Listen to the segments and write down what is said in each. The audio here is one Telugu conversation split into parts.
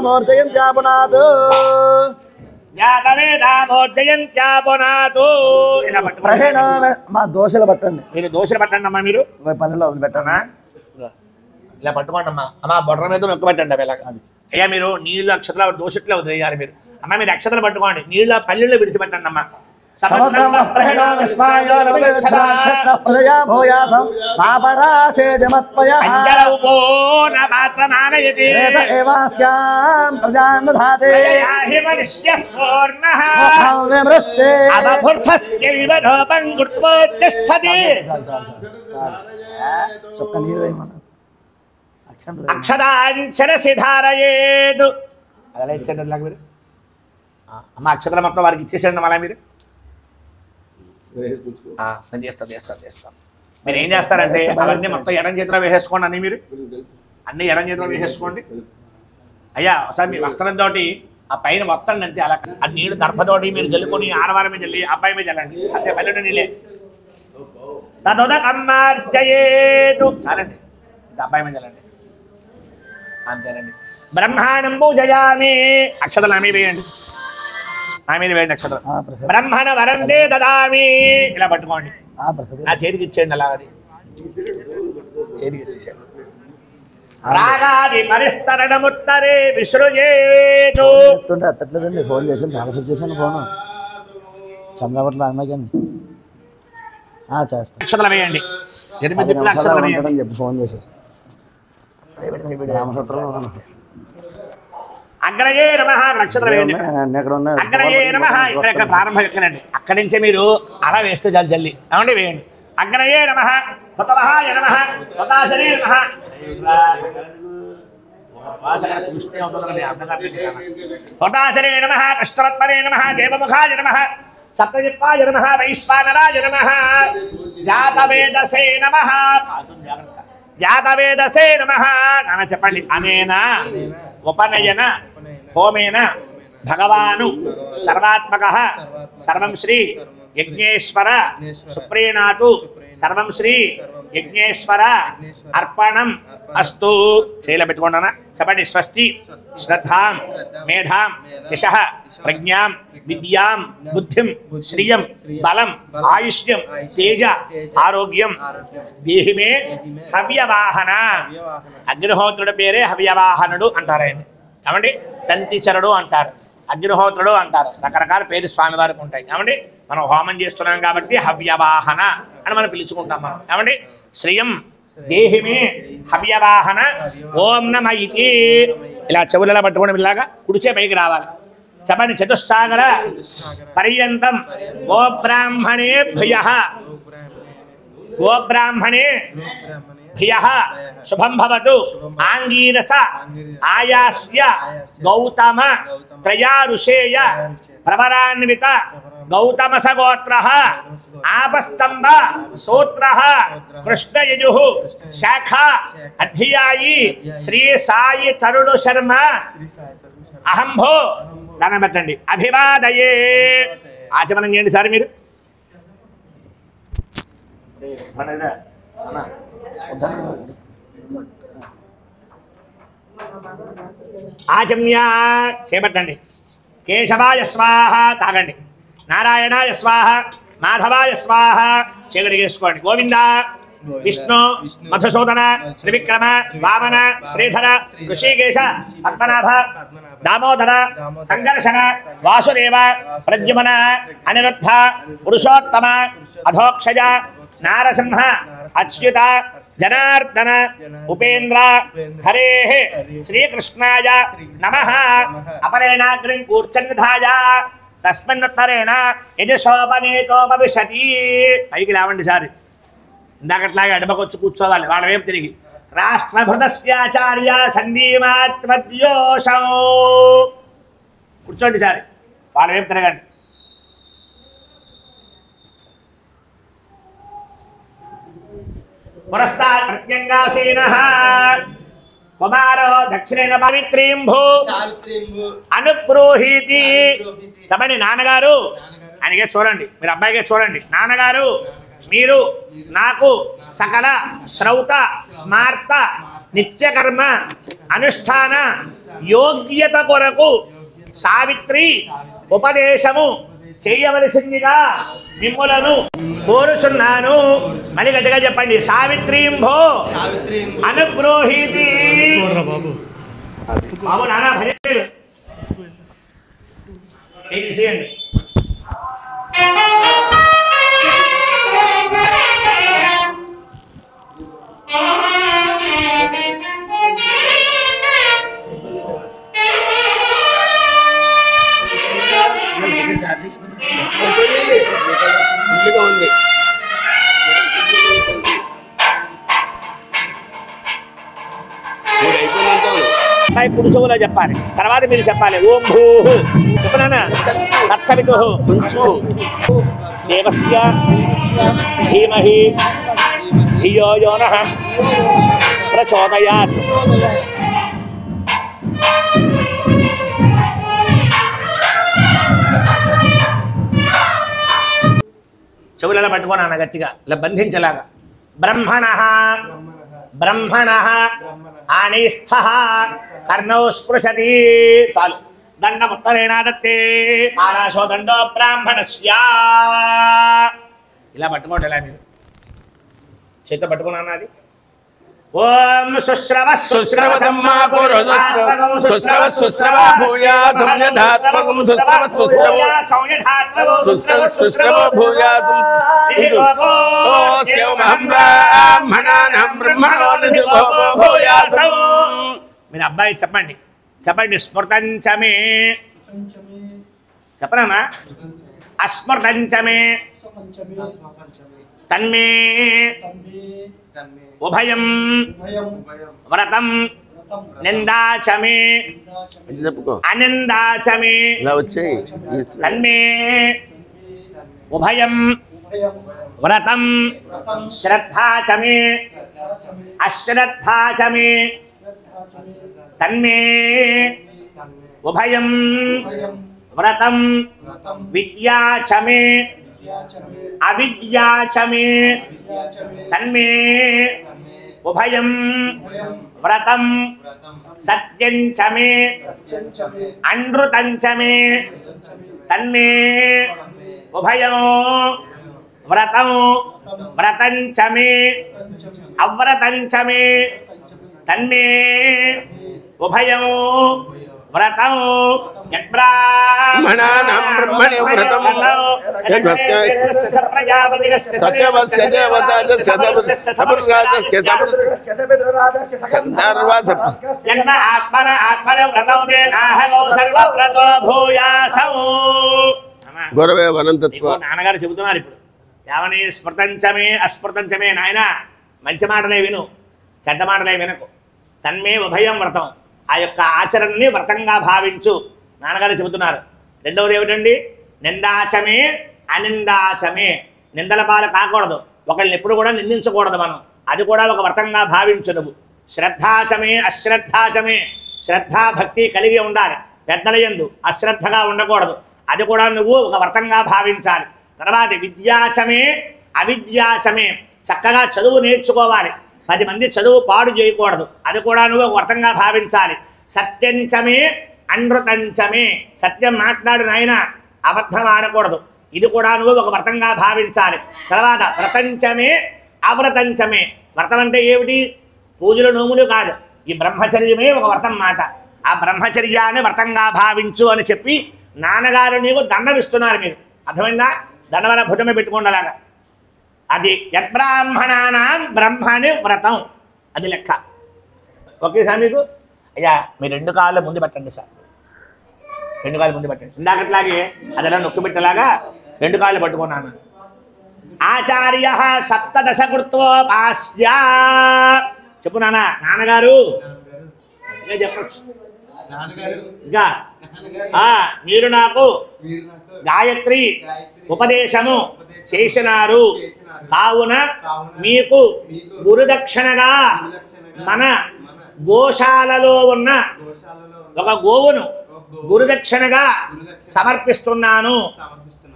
మూర్జయంత్యాపునాథు మా దోశలు పట్టండి. మీరు దోశలు పట్టండి అమ్మా. మీరు పల్లెలో పెట్టానా ఇలా పట్టుకోండి అమ్మా. అమ్మా బొట్ర మీద నొక్కి పెట్టండి అవి ఇలా. అయ్యా మీరు నీళ్ళు అక్షతలు దోషట్లో వదిలేయాలి. మీరు అమ్మ మీరు అక్షతలు పట్టుకోండి. నీళ్ళ పల్లెల్లో విడిచిపెట్టండి అమ్మా. అక్షరాంచరసిధారయేదు అలా ఇచ్చండి. అలాగే మీరు అమ్మ అక్షతలు మొత్తం వారికి ఇచ్చేసండి. మళ్ళీ మీరు నేను చేస్తాను. మీరు ఏం చేస్తారంటే అవన్నీ మొత్తం ఎడం చేతిలో వేసేసుకోండి. అన్నీ మీరు అన్నీ ఎడం చేతిలో వేసేసుకోండి. అయ్యా ఒకసారి మీ వస్త్రంతో ఆ పైన మొత్తం అంతే అలా ఆ నీళ్ళు దర్భతోటి మీరు జల్లుకొని ఆడవారి మీద జల్లి అబ్బాయి మీద జల్లండి. అంతే పల్లెడు నీళ్ళే తదోదకమ్మార్జయేతు చాలండి. అబ్బాయి మీద జల్లండి. అంతేనండి. బ్రహ్మాండం పూజయామి. అక్షతలు నా మీద వేయండి. నా మీద వేయండి అక్షతలు. బ్రహ్మణ వరందే దదామి. ఇలా పట్టుకోండి. నా చేతికి ఇచ్చేయండి. అలా అది చేతికి ఇచ్చేసాడు. రాగాది పరిస్తరణముత్తరే విసృజేతు. అత్తట్లేదండి. ఫోన్ చేశాను, చాలాసేపు చేశాను ఫోను. చంద్రపట్ల అమ్మాయి చేస్తాను. అక్షతలు వేయండి. చెప్పి ఫోన్ చేశాను. అగ్రయే నమః. నక్షత్రం వేయండి. అగ్రయే నమః. ఇక్కడ ప్రారంభం ఎక్కడండి. అక్కడి నుంచే మీరు అలా వేస్తూ జల్లి ఏమండి వేయండి. అగ్రయే నమః. హృతవహాయ నమః. హృతాశనే నమః. హృతాశనే నమః. కృష్ణవత్మనే నమః. దేవముఖాయ నమః. సప్తజిత్వాయ నమః. వైశ్వానరాయ నమః. జాతవేదసే నమః. జాతవేదసే నమః. నాన్న చెప్పండి. అనేన ఉపనయన హోమేన భగవాను సర్వాత్మకః సర్వం శ్రీ యజ్ఞేశ్వర సుప్రీణాతు సర్వం శ్రీ యజ్ఞేశ్వర అర్పణం అస్తు. చేల పెట్టుకోండి. చెప్పండి. స్వస్తి శ్రద్ధాం మేధాం యశః ప్రజ్ఞాం విద్యాం బుద్ధిం శ్రియం బలం ఆయుష్యం తేజ ఆరోగ్యం దేహిమే హవ్యవాహన. అగ్నిహోత్రుడి పేరే హవ్యవాహనుడు అంటారండి. ఏమండి తంతిచరుడు అంటారు, అగ్నిహోత్రుడు అంటారు. రకరకాల పేరు స్వామివారికి ఉంటాయి. ఏమండి మనం హోమం చేస్తున్నాం కాబట్టి హవ్యవాహన అని మనం పిలుచుకుంటాం మనం. ఏమండి శ్రియం దేహిమే హవ్యవాహన ఓం నమ ఇతి. ఇలా చెవులలో పట్టుకోవడం ఇలాగా కుడిచే పైకి రావాలి. చెప్పండి. చతుస్సాగర పర్యంతం గోబ్రాహ్మణేభ్యః శుభం భవతు. ఆంగీరస ఆయాస్య గౌతమ త్రయారుషేయ ప్రవరాన్విత గౌతమస గోత్రః ఆపస్తంభ సూత్రః కృష్ణయజుః శాఖ అధ్యాయి శ్రీ సాయి తరుణ శర్మ అహంభో. దానం పెట్టండి. అభివాదయే. ఆచమనం చేయండి సార్ మీరు. ఆచమ్య చేపట్టండి. కేశవాయ స్వాహ తాగండి. నారాయణాయ స్వాహ మాధవాయ స్వాహ చీకటి చేసుకోండి. గోవింద విష్ణు మధుసూదన త్రివిక్రమ వామన శ్రీధర ఋషికేశ పద్మనాభ దామోదర సంఘర్షణ వాసుదేవ ప్రద్యుమన అనిరుద్ధ పురుషోత్తమ అధోక్షజ నారసింహ అచ్యుత జనార్దన ఉపేంద్ర హరే శ్రీకృష్ణాయ నమః. అపరేణాగ్నిం కూర్చన్నిధాయ తస్మిన్నుత్తరేణ యజశోభనేతోపవిశతి. పైకి లేవండి సారి. ఇందాకట్లాగే అడపకొచ్చి కూర్చోవాలి వాళ్ళ వైపు తిరిగి. రాష్ట్రభృతస్యాచార్య సంధీమాత్మద్యోషం. కూర్చోండి సారి. వాళ్ళ వైపు తిరగండి. పురస్తాత్ ప్రత్యంగాసీనః కుమారో దక్షిణేన పవిత్రీంభూ అనుప్రోహీతి. చెప్పండి. నాన్నగారు ఆయనకే చూడండి. మీరు అబ్బాయికే చూడండి. నాన్నగారు మీరు నాకు సకల శ్రౌత స్మార్త నిత్యకర్మ అనుష్ఠాన యోగ్యత కొరకు సావిత్రి ఉపదేశము చేయవలసిందిగా మిమ్ములను కోరుచున్నాను. మళ్ళీ గట్టిగా చెప్పండి. సావిత్రీంభో అనుగ్రోహీతి. బాబు నానా భజన చేయండి. ఉంది అమ్మాయి కుడి చెవులో చెప్పాలి, తర్వాత మీరు చెప్పాలి. ఓం భూ చెప్పనా తత్సవితు దేవస్య ధీమహి ధియో యో నః ప్రచోదయాత్. చెవులలో పట్టుకోనా గట్టిగా ఇలా బంధించలాగా. బ్రహ్మణః బ్రహ్మణః ఆనీస్థః కర్ణౌ స్పృశతి. చాలు. దండముత్తరేణ దత్తే పారాశో దండో బ్రాహ్మణస్య. ఇలా పట్టుకోండి. ఇలా మీరు చేతితో పట్టుకున్నాను. అది ఓం సుశ్రవ సుశ్రవ సమ్మాకురు సుశ్రవ సుశ్రవ భూయాసం యథాత్మకం సుశ్రవ సుశ్రవ సుశ్రవ సుశ్రవ భూయాసం ఓస్యమహం బ్రాహ్మణానాం బ్రహ్మణోదశివో భూయాసం. మీరు అబ్బాయి చెప్పండి చెప్పండి. స్మృతంచమే చెప్పనా. అస్మృతంచమే తన్మే ఉభయం వ్రతం నిందాచమే అనిందాచమే తన్మే ఉభయం వ్రతం శ్రద్ధాచమే అశ్రద్ధాచమే తన్మే ఉభయం వ్రతం విద్యాచమే అవిద్యాచమే తన్మే ఉభయం వ్రతం సత్యంచమే అనృతంచమే తన్మే ఉభయం వ్రతం వ్రతంచమే అవ్రతంచమే తన్మే ఉభయం వ్రతం బ్రాహ్మణానాం బ్రహ్మణి వ్రతం సత్యవస్య దేవతాజస్య సపుర్రాజస్య జన్మ ఆత్మన ఆత్మన వ్రతం దేనాహగో సర్వవ్రతో భూయాసం. గురవే అనంతత్వ. నాన్నగారు చెబుతున్నారు ఇప్పుడు. ఏమని? స్మృతంచమే అస్మృతంచమే. నాయన మంచి మాటలే విను, చెడ్డ మాటలే వినకు. తన్మే ఉభయం వ్రతం. ఆ యొక్క ఆచరణని వ్రతంగా భావించు నాన్నగారు చెబుతున్నారు. రెండవది ఏమిటండి? నిందాచమే అనిందాచమే. నిందల పాలు కాకూడదు, ఒకళ్ళని ఎప్పుడు కూడా నిందించకూడదు మనం. అది కూడా ఒక వ్రతంగా భావించు నువ్వు. శ్రద్ధాచమే అశ్రద్ధాచమే. శ్రద్ధా భక్తి కలిగి ఉండాలి పెద్దల యందు, అశ్రద్ధగా ఉండకూడదు. అది కూడా నువ్వు ఒక వ్రతంగా భావించాలి. తర్వాత విద్యాచమే అవిద్యాచమే. చక్కగా చదువు నేర్చుకోవాలి, 10 మంది చదువు పాడు చేయకూడదు. అది కూడా నువ్వు ఒక వ్రతంగా భావించాలి. సత్యంచమే అనృతంచమే. సత్యం మాట్లాడు నాయన, అబద్ధం ఆడకూడదు. ఇది కూడా నువ్వు ఒక వ్రతంగా భావించాలి. తర్వాత వ్రతంచమే అవ్రతంచమే. వ్రతం అంటే ఏమిటి? పూజలు నోములు కాదు, ఈ బ్రహ్మచర్యమే ఒక వ్రతం మాట. ఆ బ్రహ్మచర్యాన్ని వ్రతంగా భావించు అని చెప్పి నాన్నగారు నీకు దండం ఇస్తున్నారు. మీరు అర్థమైందా? దండవన భుజమే పెట్టుకోండిలాగా. అది యద్బ్రాహ్మణానాం బ్రహ్మని వ్రతం. అది లెక్క. ఓకే సార్ మీకు? అయ్యా మీ 2 కాళ్ళు ముందు పెట్టండి సార్. 2 కాళ్ళు ముందు పెట్టండి. ఇందాకట్లాగే అదెలా నొక్కి పెట్టలాగా 2 కాళ్ళు పట్టుకున్నాను. ఆచార్య సప్తదశ కృత్వోపాస్య. చెప్పు నాన్న. నాన్నగారు ఇంకా చెప్పచ్చు. ఇంకా మీరు నాకు గాయత్రి ఉపదేశము చేసినారు కావున మీకు గురుదక్షిణగా మన గోశాలలో ఉన్న ఒక గోవును గురుదక్షిణగా సమర్పిస్తున్నాను.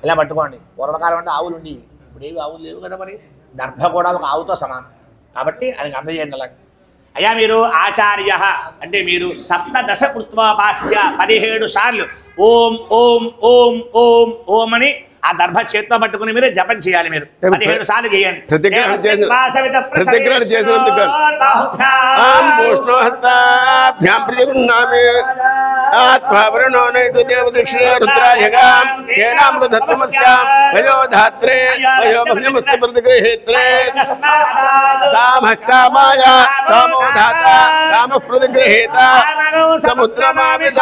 ఇలా పట్టుకోండి. పూర్వకాలం అంటే ఆవులు ఉండేవి, ఇప్పుడు ఏవి ఆవులు లేవు కదా. మరి దర్భ కూడా ఒక ఆవుతో సమానం కాబట్టి అది అందజేయండి అలాగే. అయ్యా మీరు ఆచార్య అంటే మీరు సప్తదశ కృత్వాపాస్య 17 సార్లు ఓం ఓం ఓం ఓం ఓం అని ఆ దర్భ చేత్తో పట్టుకుని మీరు జపం చేయాలి. మీరు 17 సార్లు చేయండి. ప్రతిజ్ఞ చేసినందుకు ఆత్మావరణో నైతు దేవదక్షిణే రుద్రాయగాం తేనామృతత్వమస్యాం వయోధాత్రే వయోభగ్నమస్తు ప్రతిగృహేత్రే కామః కామాయ కామో ధాతా కామః ప్రతిగృహేత సముద్రమావిశ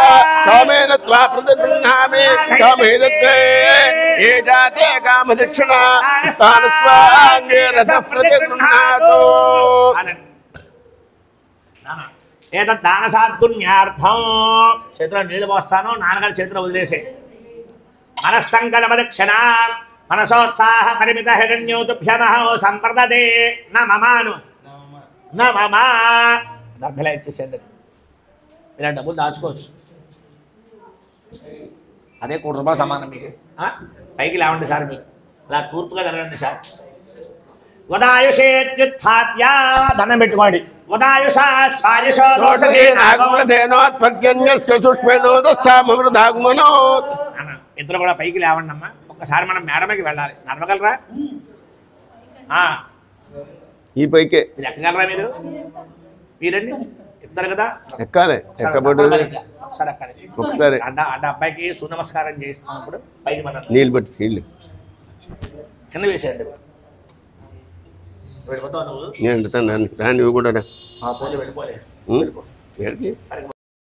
కామేన త్వా ప్రతిగృహ్ణామి కామేదత్తే ఏ జాతే కామదక్షిణ స్థానస్వాంగే రస ప్రతిగృహ్ణాతు. ఏతత్ దాన సాద్గుణ్యార్థం చేతిలో నీళ్లు పోస్తాను, నాన్నగారి చేతిలో వదిలేసే. మనస్సంకల్ప దక్షిణ మనసోత్సాహ పరిమిత హిరణ్యోతుభ్యమహో సంప్రదదే నమమాను నమమా. డబ్బులా ఇచ్చేసేయండి. ఇలా డబ్బులు దాచుకోవచ్చు. అదే ₹1 సమానం మీకు. పైకి లేవండి సార్, మీరు అలా తూర్పుగా జరగండి సార్. ఉదాయుషేత్యుత్థాప్య దండం పెట్టుకోండి. ఉదాయుష స్వాయుషో ఇద్దరు కూడా పైకి లేవండి అమ్మా. ఒక్కసారి మనం మేడమకి వెళ్ళాలి. నడవగలరా? ఈ పైకే మీరు ఎక్కగలరా? మీరండి ఇద్దరు కదా, ఎక్కాలి. ఎక్కబడి ఒకసారి ఎక్కాలి. ఒకసారి అంటే అబ్బాయికి సూనమస్కారం చేస్తున్నప్పుడు పైకి మనం నీళ్ళు బట్టి నీళ్ళు కింద వేసేయండి. వెళ్ళిపోతావు నువ్వు? నేను దాన్ని కూడా వెళ్ళిపోలే.